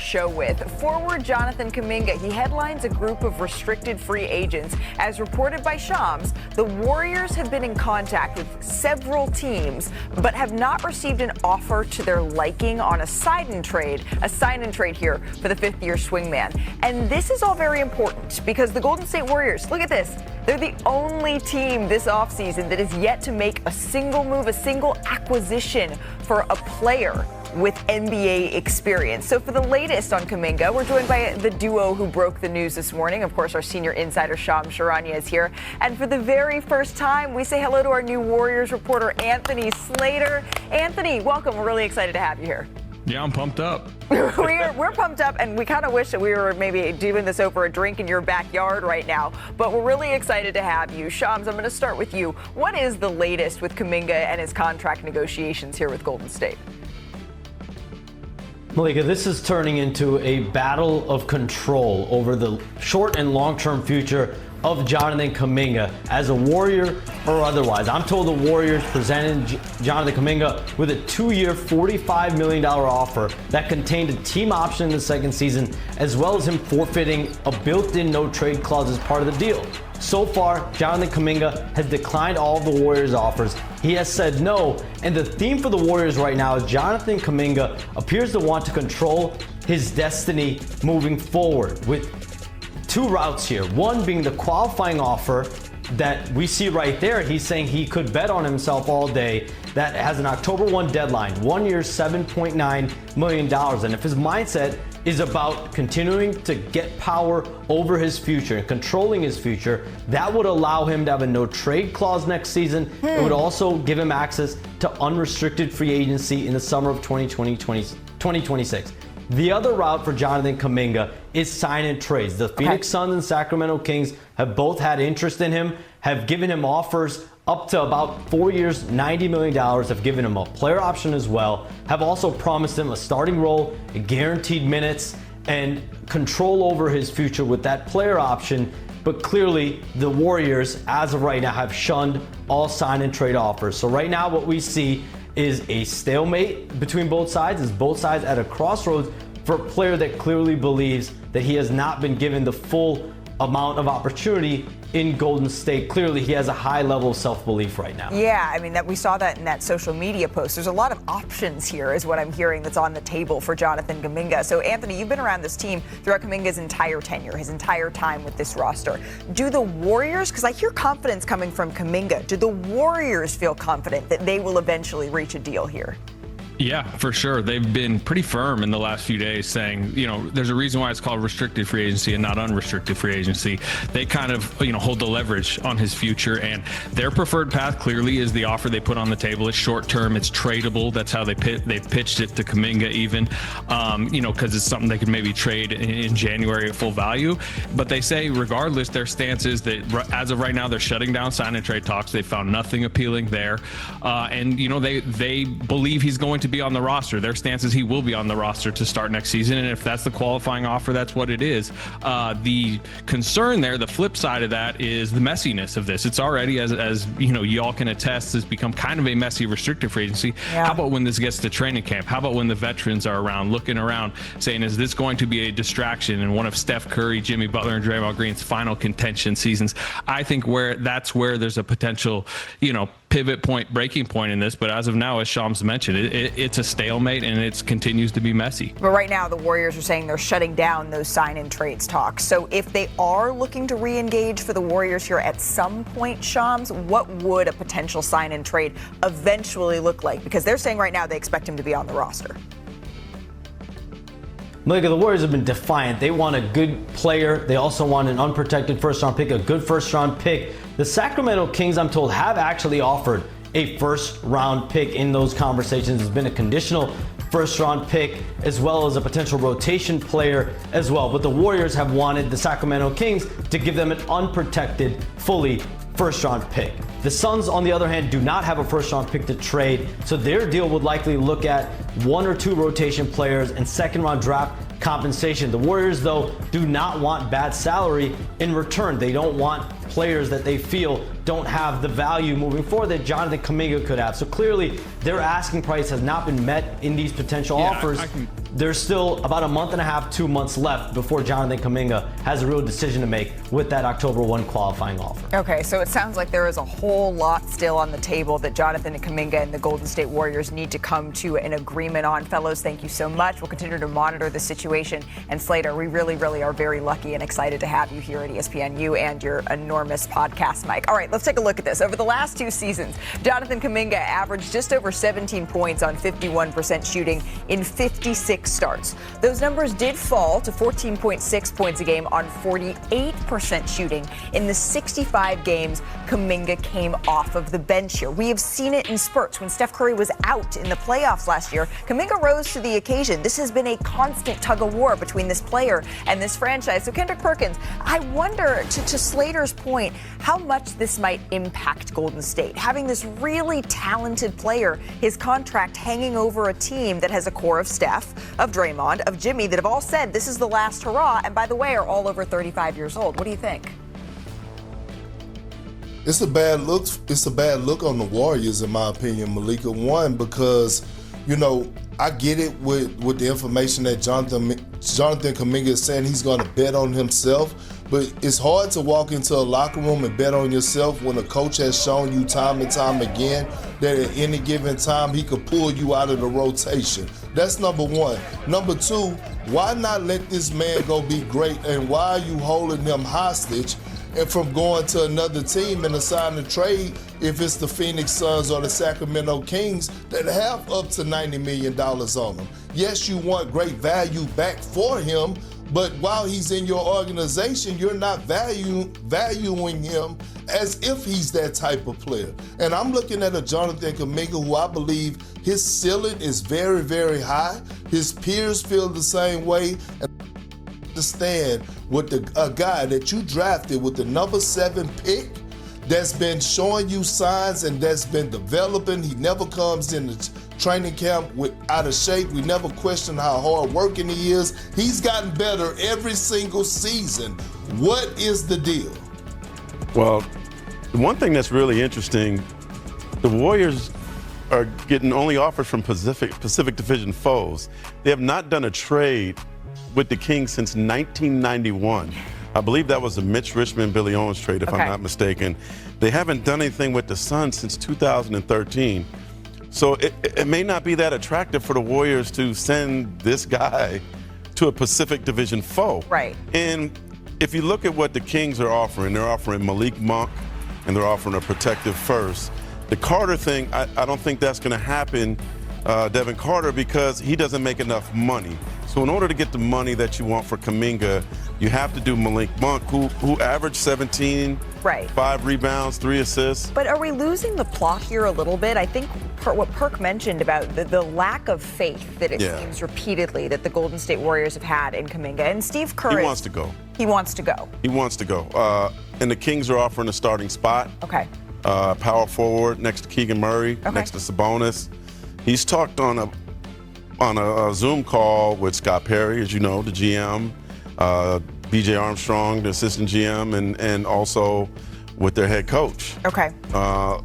show with. Forward Jonathan Kuminga, he headlines a group of restricted free agents. As reported by Shams, the Warriors have been in contact with several teams, but have not received an offer to their liking on a sign-in trade here for the fifth-year swingman. And this is all very important because the Golden State Warriors, look at this, they're the only team this offseason that is yet to make a single move, a single acquisition for a player with NBA experience. So for the latest on Kuminga, we're joined by the duo who broke the news this morning. Of course, our senior insider, Shams Charania, is here. And for the very first time, we say hello to our new Warriors reporter, Anthony Slater. Anthony, welcome. We're really excited to have you here. Yeah, I'm pumped up. We're pumped up, and we kind of wish that we were maybe doing this over a drink in your backyard right now. But we're really excited to have you. Shams, I'm going to start with you. What is the latest with Kuminga and his contract negotiations here with Golden State? Malika, this is turning into a battle of control over the short and long-term future of Jonathan Kuminga as a Warrior or otherwise. I'm told the Warriors presented Jonathan Kuminga with a 2-year, $45 million offer that contained a team option in the second season, as well as him forfeiting a built-in no-trade clause as part of the deal. So far, Jonathan Kuminga has declined all of the Warriors' offers. He has said no, and the theme for the Warriors right now is Jonathan Kuminga appears to want to control his destiny moving forward with two routes here. One being the qualifying offer that we see right there. He's saying he could bet on himself all day. That has an October 1 deadline, 1 year, $7.9 million. And if his mindset is about continuing to get power over his future and controlling his future, that would allow him to have a no trade clause next season. It would also give him access to unrestricted free agency in the summer of 2026. The other route for Jonathan Kuminga is sign and trades. The Phoenix Suns and Sacramento Kings have both had interest in him, have given him offers up to about 4 years, $90 million, have given him a player option as well, have also promised him a starting role, guaranteed minutes, and control over his future with that player option. But clearly, the Warriors, as of right now, have shunned all sign and trade offers. So right now, what we see is a stalemate between both sides, is both sides at a crossroads for a player that clearly believes that he has not been given the full amount of opportunity in Golden State. Clearly, he has a high level of self-belief right now. Yeah, I mean, that we saw that in that social media post. There's a lot of options here is what I'm hearing that's on the table for Jonathan Kuminga. So, Anthony, you've been around this team throughout Kuminga's entire tenure, his entire time with this roster. Do the Warriors, because I hear confidence coming from Kuminga, do the Warriors feel confident that they will eventually reach a deal here? Yeah, for sure. They've been pretty firm in the last few days saying, there's a reason why it's called restricted free agency and not unrestricted free agency. They kind of, hold the leverage on his future, and their preferred path clearly is the offer they put on the table. It's short term, it's tradable. That's how they've pitched it to Kuminga even, because it's something they could maybe trade in January at full value. But they say regardless, their stance is that as of right now, they're shutting down sign and trade talks. They found nothing appealing there. And they believe he's going to be on the roster. Their stance is he will be on the roster to start next season, and if that's the qualifying offer, that's what it is. The concern there, the flip side of that, is the messiness of this. It's already, as y'all can attest, has become kind of a messy restricted free agency. Yeah. How about when this gets to training camp? How about when the veterans are around, looking around, saying, is this going to be a distraction in one of Steph Curry, Jimmy Butler, and Draymond Green's final contention seasons? I think that's where there's a potential, pivot point, breaking point in this. But as of now, as Shams mentioned, it's a stalemate, and it continues to be messy. But right now, the Warriors are saying they're shutting down those sign and trades talks. So if they are looking to re-engage for the Warriors here at some point, Shams, what would a potential sign and trade eventually look like? Because they're saying right now they expect him to be on the roster. Malika, the Warriors have been defiant. They want a good player. They also want an unprotected first-round pick, a good first-round pick. The Sacramento Kings, I'm told, have actually offered a first-round pick in those conversations. It's been a conditional first-round pick as well as a potential rotation player as well. But the Warriors have wanted the Sacramento Kings to give them an unprotected, fully first-round pick. The Suns, on the other hand, do not have a first-round pick to trade, so their deal would likely look at 1 or 2 rotation players and second-round draft compensation. The Warriors, though, do not want bad salary in return. They don't want players that they feel don't have the value moving forward that Jonathan Kuminga could have. So clearly, their asking price has not been met in these potential offers. There's still about a month and a half, 2 months left before Jonathan Kuminga has a real decision to make with that October 1 qualifying offer. Okay, so it sounds like there is a whole lot still on the table that Jonathan Kuminga and the Golden State Warriors need to come to an agreement on. Fellows, thank you so much. We'll continue to monitor the situation. And Slater, we really, really are very lucky and excited to have you here at ESPN, you and your enormous podcast mic. All right, let's take a look at this. Over the last 2 seasons, Jonathan Kuminga averaged just over 17 points on 51% shooting in 56 starts. Those numbers did fall to 14.6 points a game on 48% shooting in the 65 games Kuminga came off of the bench here. We have seen it in spurts. When Steph Curry was out in the playoffs last year, Kuminga rose to the occasion. This has been a constant tug of war between this player and this franchise. So Kendrick Perkins, I wonder, to Slater's point, how much this might impact Golden State. Having this really talented player, his contract hanging over a team that has a core of Steph, of Draymond, of Jimmy, that have all said this is the last hurrah, and by the way, are all over 35 years old. What do you think? It's a bad look. It's a bad look on the Warriors, in my opinion, Malika. One, because, I get it with the information that Jonathan Kuminga is saying he's going to bet on himself, but it's hard to walk into a locker room and bet on yourself when a coach has shown you time and time again that at any given time he could pull you out of the rotation. That's number one. Number two, why not let this man go be great, and why are you holding him hostage and from going to another team and assign a trade if it's the Phoenix Suns or the Sacramento Kings that have up to $90 million on them? Yes, you want great value back for him, but while he's in your organization, you're not valuing him as if he's that type of player. And I'm looking at a Jonathan Kuminga who I believe his ceiling is very, very high. His peers feel the same way. Understand with a guy that you drafted with the number 7 pick that's been showing you signs and that's been developing. He never comes in the training camp out of shape. We never question how hard working he is. He's gotten better every single season. What is the deal? Well, the one thing that's really interesting, the Warriors are getting only offers from Pacific Division foes. They have not done a trade with the Kings since 1991. I believe that was a Mitch Richmond, Billy Owens trade, if I'm not mistaken. They haven't done anything with the Suns since 2013. So it may not be that attractive for the Warriors to send this guy to a Pacific Division foe. Right. And if you look at what the Kings are offering, they're offering Malik Monk and they're offering a protective first. The Carter thing, I don't think that's going to happen, Devin Carter, because he doesn't make enough money. So in order to get the money that you want for Kuminga, you have to do Malik Monk, who averaged 17, 5 rebounds, 3 assists. But are we losing the plot here a little bit? I think what Perk mentioned about the lack of faith that it seems repeatedly that the Golden State Warriors have had in Kuminga. And Steve Kerr wants to go. He wants to go. He wants to go. And the Kings are offering a starting spot. Okay. Power forward next to Keegan Murray, next to Sabonis. He's talked on a Zoom call with Scott Perry, as you know, the GM, BJ Armstrong, the assistant GM, and also with their head coach. Okay.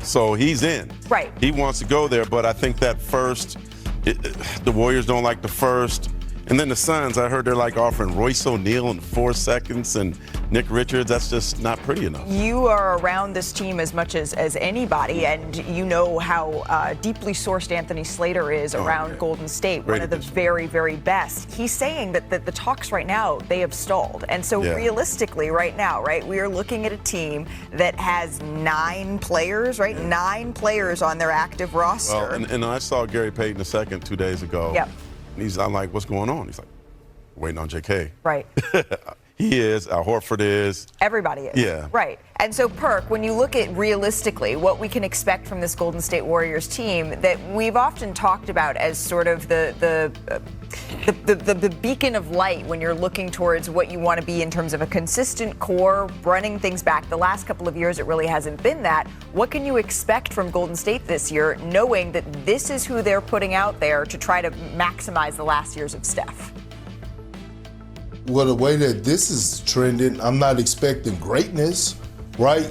So he's in. Right. He wants to go there, but I think that first, the Warriors don't like the first. And then the Suns, I heard they're like offering Royce O'Neal in 4 seconds and Nick Richards. That's just not pretty enough. You are around this team as much as anybody, and you know how deeply sourced Anthony Slater is around Golden State, one of the very, very best. He's saying that the talks right now, they have stalled. And so realistically right now, we are looking at a team that has 9 players, 9 players on their active roster. Well, and I saw Gary Payton II 2 days ago. Yep. I'm like, what's going on? He's like, waiting on JK. Right. He is. Al Horford is. Everybody is. Yeah. Right. And so, Perk, when you look at realistically what we can expect from this Golden State Warriors team that we've often talked about as sort of the beacon of light when you're looking towards what you want to be in terms of a consistent core, running things back. The last couple of years, it really hasn't been that. What can you expect from Golden State this year, knowing that this is who they're putting out there to try to maximize the last years of Steph? Well, the way that this is trending, I'm not expecting greatness. right?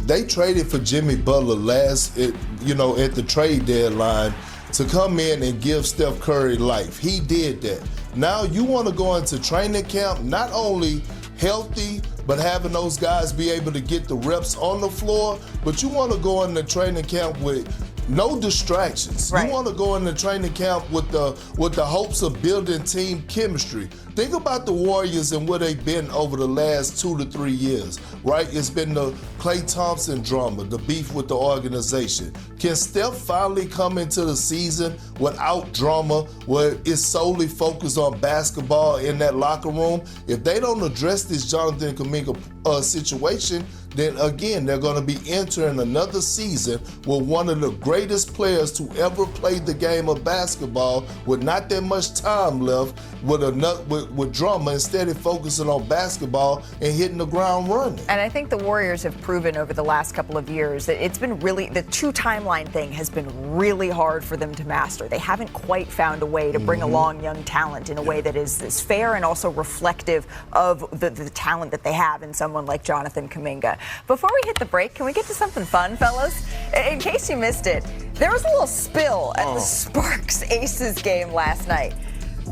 They traded for Jimmy Butler at the trade deadline to come in and give Steph Curry life. He did that. Now you want to go into training camp not only healthy, but having those guys be able to get the reps on the floor, but you want to go into training camp with no distractions. Right. You want to go into training camp with the hopes of building team chemistry. Think about the Warriors and where they've been over the last 2 to 3 years, right? It's been the Klay Thompson drama, the beef with the organization. Can Steph finally come into the season without drama, where it's solely focused on basketball in that locker room? If they don't address this Jonathan Kuminga situation, then again, they're going to be entering another season with one of the greatest players to ever play the game of basketball with not that much time left, with drama, instead of focusing on basketball and hitting the ground running. And I think the Warriors have proven over the last couple of years that it's been really, the two timeline thing has been really hard for them to master. They haven't quite found a way to bring along young talent in a way that is fair and also reflective of the talent that they have in someone like Jonathan Kuminga. Before we hit the break, can we get to something fun, fellas? In case you missed it, there was a little spill at the Sparks Aces game last night.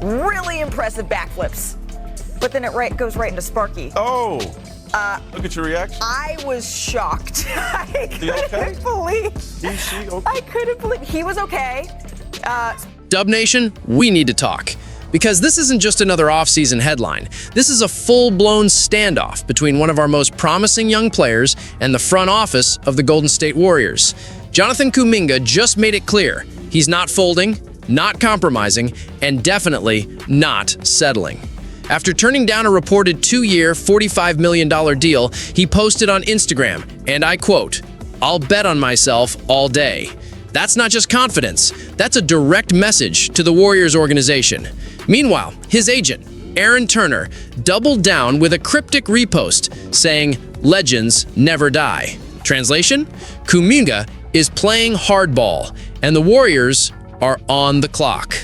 Really impressive backflips. But then it goes right into Sparky. Oh, look at your reaction. I was shocked. I okay? couldn't believe. Okay? I couldn't believe he was okay. Dub Nation, we need to talk. Because this isn't just another offseason headline. This is a full-blown standoff between one of our most promising young players and the front office of the Golden State Warriors. Jonathan Kuminga just made it clear he's not folding, not compromising, and definitely not settling. After turning down a reported 2-year, $45 million deal, he posted on Instagram, and I quote, "I'll bet on myself all day." That's not just confidence, that's a direct message to the Warriors organization. Meanwhile, his agent, Aaron Turner, doubled down with a cryptic repost saying, "Legends never die." Translation? Kuminga is playing hardball, and the Warriors are on the clock.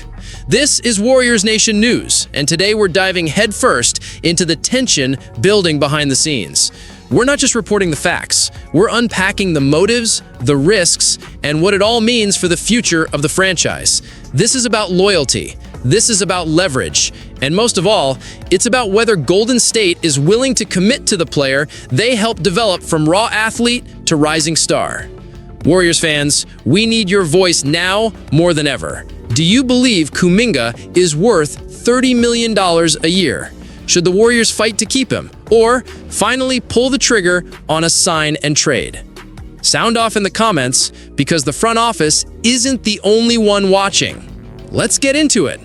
This is Warriors Nation News, and today we're diving headfirst into the tension building behind the scenes. We're not just reporting the facts, we're unpacking the motives, the risks, and what it all means for the future of the franchise. This is about loyalty, this is about leverage, and most of all, it's about whether Golden State is willing to commit to the player they helped develop from raw athlete to rising star. Warriors fans, we need your voice now more than ever. Do you believe Kuminga is worth $30 million a year? Should the Warriors fight to keep him, or finally pull the trigger on a sign and trade? Sound off in the comments, because the front office isn't the only one watching. Let's get into it.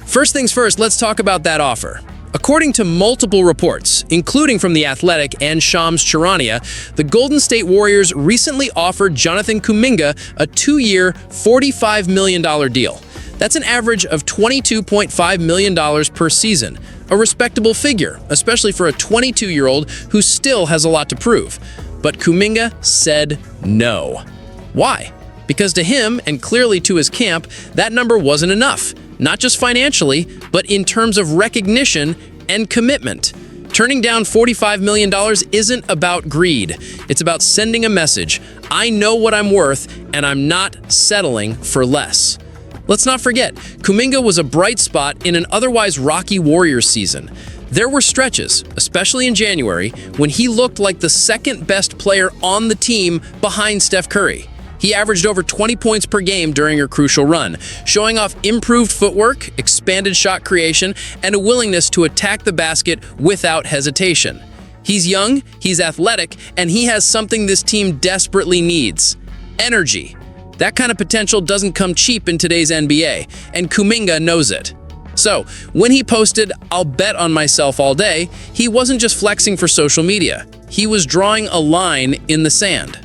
First things first, let's talk about that offer. According to multiple reports, including from The Athletic and Shams Charania, the Golden State Warriors recently offered Jonathan Kuminga a 2-year, $45 million deal. That's an average of $22.5 million per season, a respectable figure, especially for a 22-year-old who still has a lot to prove. But Kuminga said no. Why? Because to him, and clearly to his camp, that number wasn't enough. Not just financially, but in terms of recognition and commitment. Turning down $45 million isn't about greed. It's about sending a message. I know what I'm worth, and I'm not settling for less. Let's not forget, Kuminga was a bright spot in an otherwise rocky Warriors season. There were stretches, especially in January, when he looked like the second best player on the team behind Steph Curry. He averaged over 20 points per game during a crucial run, showing off improved footwork, expanded shot creation, and a willingness to attack the basket without hesitation. He's young, he's athletic, and he has something this team desperately needs: energy. That kind of potential doesn't come cheap in today's NBA, and Kuminga knows it. So, when he posted, "I'll bet on myself all day," he wasn't just flexing for social media. He was drawing a line in the sand.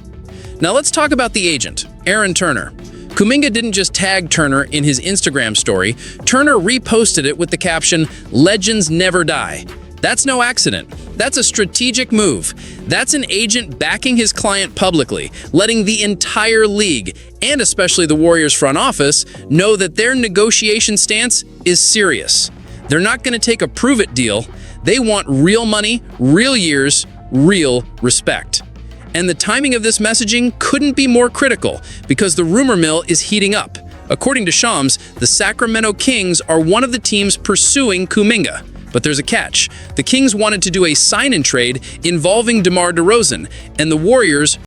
Now let's talk about the agent, Aaron Turner. Kuminga didn't just tag Turner in his Instagram story. Turner reposted it with the caption, "Legends never die." That's no accident. That's a strategic move. That's an agent backing his client publicly, letting the entire league, and especially the Warriors front office, know that their negotiation stance is serious. They're not going to take a prove-it deal. They want real money, real years, real respect. And the timing of this messaging couldn't be more critical because the rumor mill is heating up. According to Shams, the Sacramento Kings are one of the teams pursuing Kuminga. But there's a catch. The Kings wanted to do a sign-and-trade involving DeMar DeRozan, and the Warriors